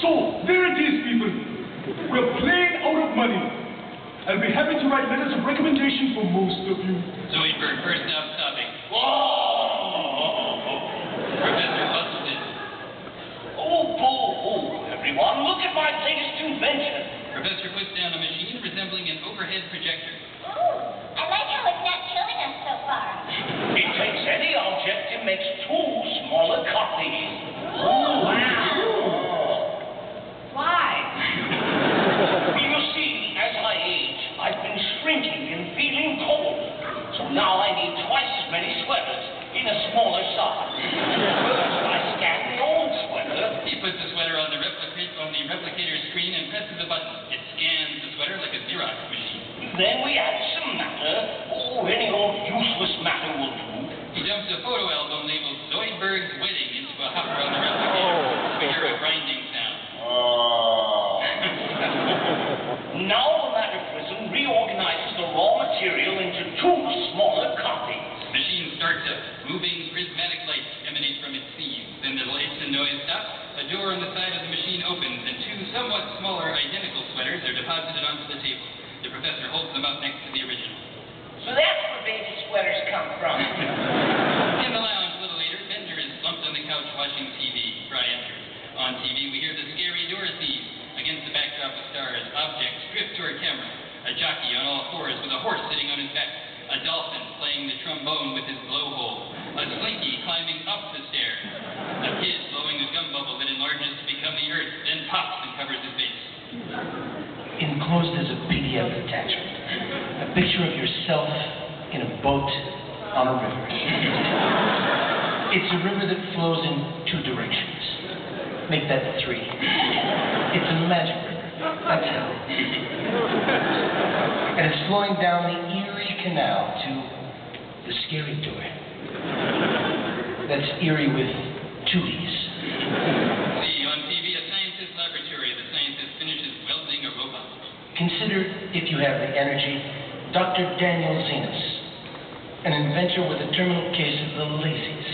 So, there it is, people. We're plain out of money. I'll be happy to write letters of recommendation for most of you. Zoidberg first stop stopping. Whoa! Professor Busted. Oh, everyone, look at my latest invention. Professor puts down a machine resembling an overhead projector. Ooh, I like how it's not killing us so far. It takes any object and makes 2 smaller copies. Oh, wow. Why? You see, as I age, I've been shrinking and feeling cold. So now I need twice as many sweaters in a smaller size. First, I scan the old sweater. He puts the sweater on the replicator screen and presses a button. It scans the sweater like a Xerox machine. Then we add some matter. Oh, any old useless matter will do. He dumps a photo album labeled Zoidberg's Wedding into a hopper on the replicator. We hear a grinding sound. Now the matter prism reorganizes the raw material into 2 smaller copies. The machine starts up. Moving prismatic lights emanate from its seams. Then the lights and noise stop. A door on the side of the machine opens, and 2 somewhat smaller identical sweaters are deposited onto the table. The professor holds them up next to the original. So that's where baby sweaters come from. In the lounge a little later, Bender is slumped on the couch watching TV. Fry enters. On TV, we hear the scary door theme. Against the backdrop of stars, objects drift toward camera. A jockey on all fours with a horse sitting on his back. A dolphin playing the trombone with his blowhole. A slinky climbing up the stairs. A kid blowing a gum bubble that enlarges to become the earth, then pops and covers his face. Enclosed is a PDF attachment. A picture of yourself in a boat on a river. It's a river that flows in 2 directions. Make that 3. It's a magic river. That's how. And it's flowing down the Erie Canal to the scary door. That's Erie with 2 E's. See, on TV, a scientist's laboratory. The scientist finishes welding a robot. Consider, if you have the energy, Dr. Daniel Zenas, an inventor with a terminal case of the lazies.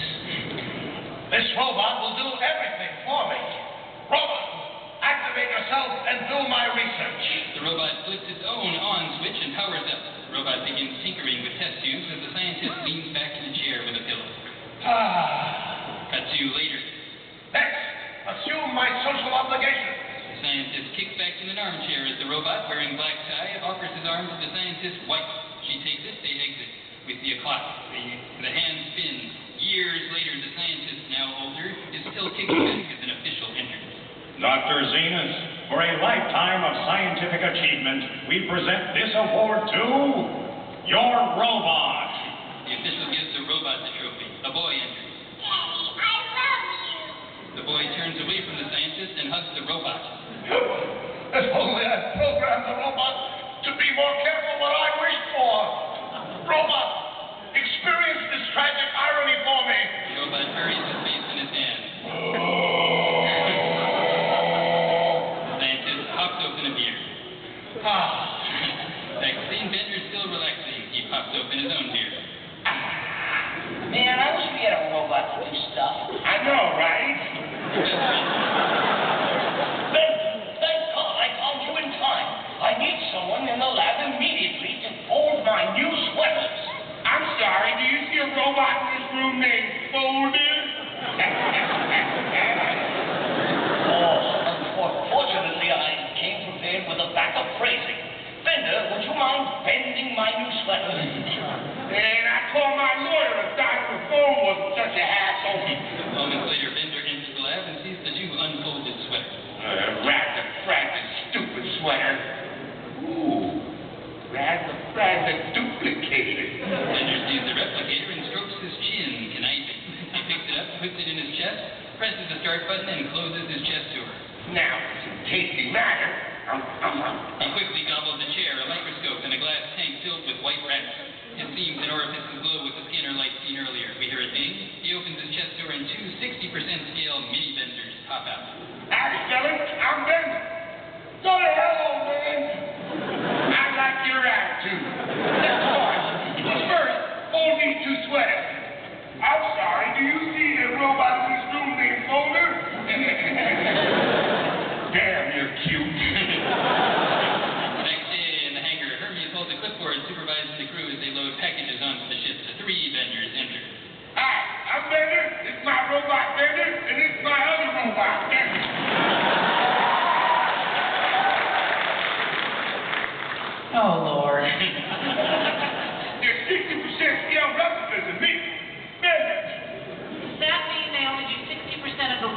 This robot will do everything for me. Robot, activate yourself and do my research. The robot flips its own on switch and powers up. The robot begins tinkering with test tubes as the scientist leans back in the chair with a pillow. Cut to later. Next, assume my social obligation. The scientist kicks back in an armchair as the robot, wearing black tie, offers his arm to the scientist's wife. She takes it, they exit. We see a clock. The hand spins. Years later, the scientist, now older, is still kicking back as an official enters. Dr. Zenas, for a lifetime of scientific achievement, we present this award to your robot. The official gives the robot the trophy. A boy enters. Daddy, I love you. The boy turns away from the scientist and hugs the robot. If only I programmed the robot to be more careful what I wished for. Robot, experience this tragic irony for me. The robot buries his face in his hand. The scientist pops open a beer. Vaccine Bender's still relaxing. He pops open his own beer. Man, I wish we had a robot to do stuff. I know, right? Ben, thank God I found you in time. I need someone in the lab immediately to fold my new sweaters. I'm sorry, do you see a robot in this room named Folder? Fortunately, I came prepared with a backup phrasing. Bender, would you mind bending my new sweaters? And I called my lawyer if Dr. Phone wasn't such a hassle. Moments later, Bender enters the lab and sees the 2 unfolded sweaters. Rather stupid sweater. Ooh, rather duplicated. Bender sees the replicator and strokes his chin, conniving. He picks it up, puts it in his chest, presses the start button, and closes his chest door. Now, some tasty matter. He quickly gobbles a chair, a microscope, and a glass tank filled with white rats. His seams and orifices glow with the scanner light seen earlier. We hear a ding. He opens his chest door and 2 60% scale mini Benders pop out. Excellent, I'm Bender. So the hell, old man. I like your attitude. Let's start. But first, fold these 2 sweaters. I'm sorry, do you see a robot in this room named Folder?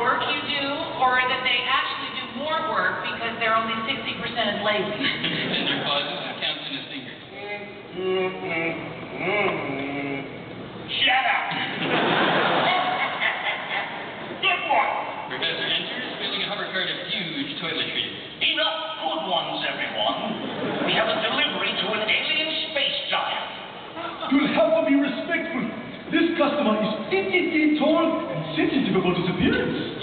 work you do, or that they actually do more work because they're only 60% as lazy? Vendor pauses and counts in his fingers. Shut up. Good one. Professor enters, filling a hovercart of huge toiletries. Enough good ones, everyone. We have a delivery to an alien space giant. You'll have to be respectful. This customer is 50 feet tall and sensitive about his appearance.